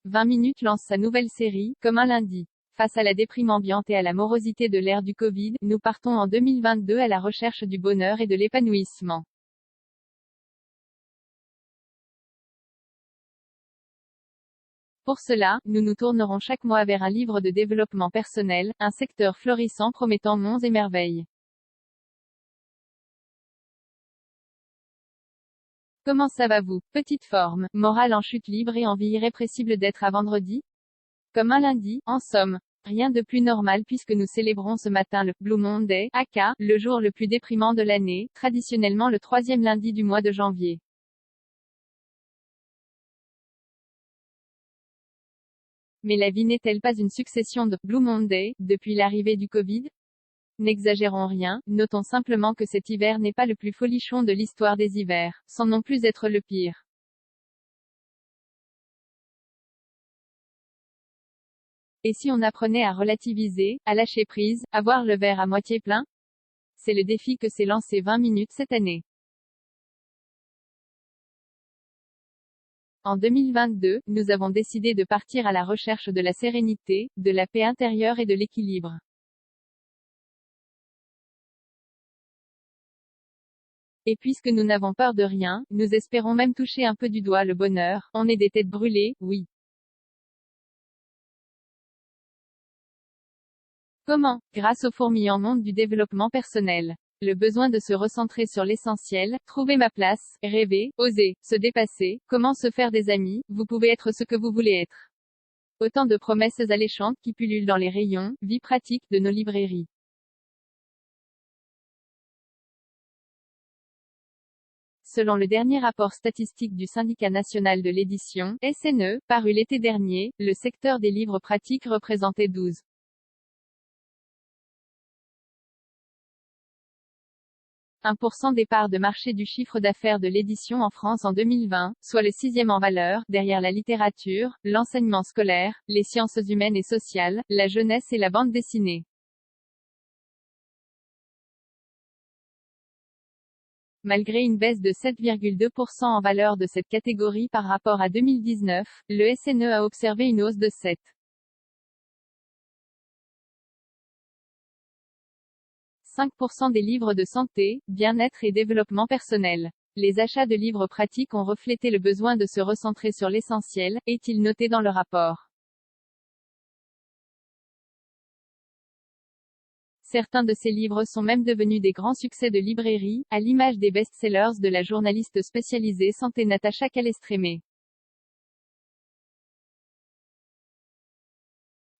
20 minutes lance sa nouvelle série, Comme un lundi. Face à la déprime ambiante et à la morosité de l'ère du Covid, nous partons en 2022 à la recherche du bonheur et de l'épanouissement. Pour cela, nous nous tournerons chaque mois vers un livre de développement personnel, un secteur florissant promettant monts et merveilles. Comment ça va vous? Petite forme, morale en chute libre et envie irrépressible d'être à vendredi? Comme un lundi, en somme. Rien de plus normal puisque nous célébrons ce matin le Blue Monday, aka, le jour le plus déprimant de l'année, traditionnellement le troisième lundi du mois de janvier. Mais la vie n'est-elle pas une succession de Blue Monday, depuis l'arrivée du Covid? N'exagérons rien, notons simplement que cet hiver n'est pas le plus folichon de l'histoire des hivers, sans non plus être le pire. Et si on apprenait à relativiser, à lâcher prise, à voir le verre à moitié plein? C'est le défi que s'est lancé 20 minutes cette année. En 2022, nous avons décidé de partir à la recherche de la sérénité, de la paix intérieure et de l'équilibre. Et puisque nous n'avons peur de rien, nous espérons même toucher un peu du doigt le bonheur. On est des têtes brûlées, oui. Comment? Grâce au fourmillant monde du développement personnel. Le besoin de se recentrer sur l'essentiel, trouver ma place, rêver, oser, se dépasser, comment se faire des amis, vous pouvez être ce que vous voulez être. Autant de promesses alléchantes qui pullulent dans les rayons, vie pratique, de nos librairies. Selon le dernier rapport statistique du Syndicat national de l'édition, SNE, paru l'été dernier, le secteur des livres pratiques représentait 12,1% des parts de marché du chiffre d'affaires de l'édition en France en 2020, soit le sixième en valeur, derrière la littérature, l'enseignement scolaire, les sciences humaines et sociales, la jeunesse et la bande dessinée. Malgré une baisse de 7,2% en valeur de cette catégorie par rapport à 2019, le SNE a observé une hausse de 7,5% des livres de santé, bien-être et développement personnel. Les achats de livres pratiques ont reflété le besoin de se recentrer sur l'essentiel, est-il noté dans le rapport. Certains de ces livres sont même devenus des grands succès de librairie, à l'image des best-sellers de la journaliste spécialisée santé Natacha Calestrémé.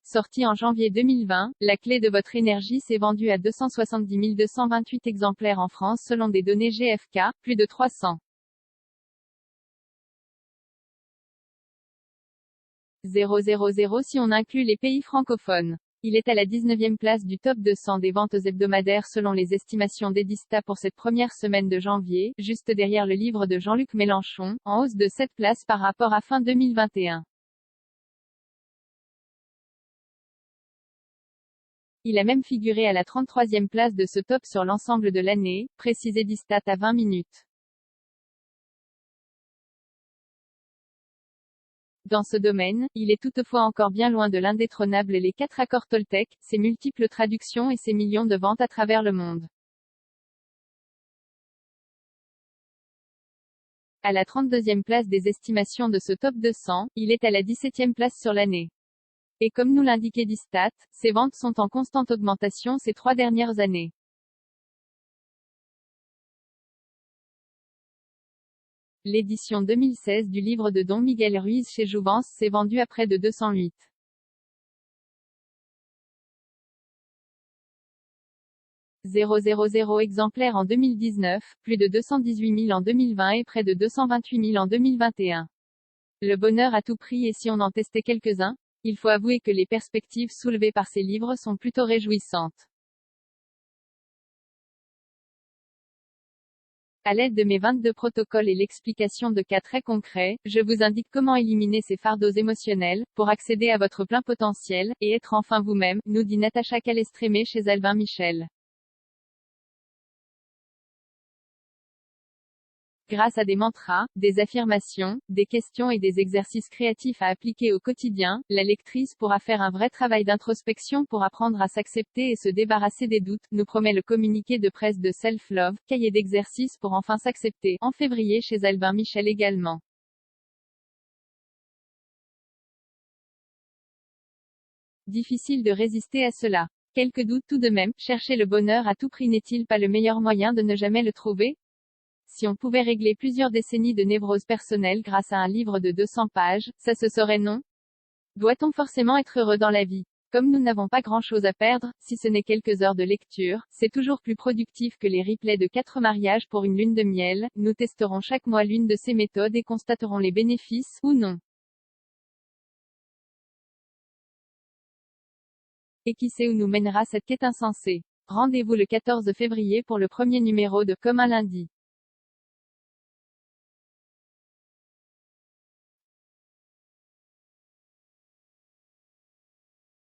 Sorti en janvier 2020, La clé de votre énergie s'est vendu à 270 228 exemplaires en France selon des données GfK, plus de 300 000 si on inclut les pays francophones. Il est à la 19e place du top 200 des ventes hebdomadaires selon les estimations d'Edista pour cette première semaine de janvier, juste derrière le livre de Jean-Luc Mélenchon, en hausse de 7 places par rapport à fin 2021. Il a même figuré à la 33e place de ce top sur l'ensemble de l'année, précise Edistat à 20 minutes. Dans ce domaine, il est toutefois encore bien loin de l'indétrônable les 4 accords Toltec, ses multiples traductions et ses millions de ventes à travers le monde. À la 32e place des estimations de ce top 200, il est à la 17e place sur l'année. Et comme nous l'indiquait Edistat, ses ventes sont en constante augmentation ces 3 dernières années. L'édition 2016 du livre de Don Miguel Ruiz chez Jouvence s'est vendue à près de 208,000 exemplaires en 2019, plus de 218 000 en 2020 et près de 228 000 en 2021. Le bonheur à tout prix et si on en testait quelques-uns? Il faut avouer que les perspectives soulevées par ces livres sont plutôt réjouissantes. À l'aide de mes 22 protocoles et l'explication de cas très concrets, je vous indique comment éliminer ces fardeaux émotionnels, pour accéder à votre plein potentiel, et être enfin vous-même, nous dit Natacha Calestrémé chez Albin Michel. Grâce à des mantras, des affirmations, des questions et des exercices créatifs à appliquer au quotidien, la lectrice pourra faire un vrai travail d'introspection pour apprendre à s'accepter et se débarrasser des doutes, nous promet le communiqué de presse de Self-Love, cahier d'exercices pour enfin s'accepter, en février chez Albin Michel également. Difficile de résister à cela. Quelques doutes tout de même, chercher le bonheur à tout prix n'est-il pas le meilleur moyen de ne jamais le trouver? Si on pouvait régler plusieurs décennies de névrose personnelle grâce à un livre de 200 pages, ça se saurait non? Doit-on forcément être heureux dans la vie? Comme nous n'avons pas grand-chose à perdre, si ce n'est quelques heures de lecture, c'est toujours plus productif que les replays de 4 mariages pour une lune de miel, nous testerons chaque mois l'une de ces méthodes et constaterons les bénéfices, ou non. Et qui sait où nous mènera cette quête insensée? Rendez-vous le 14 février pour le premier numéro de Comme un lundi.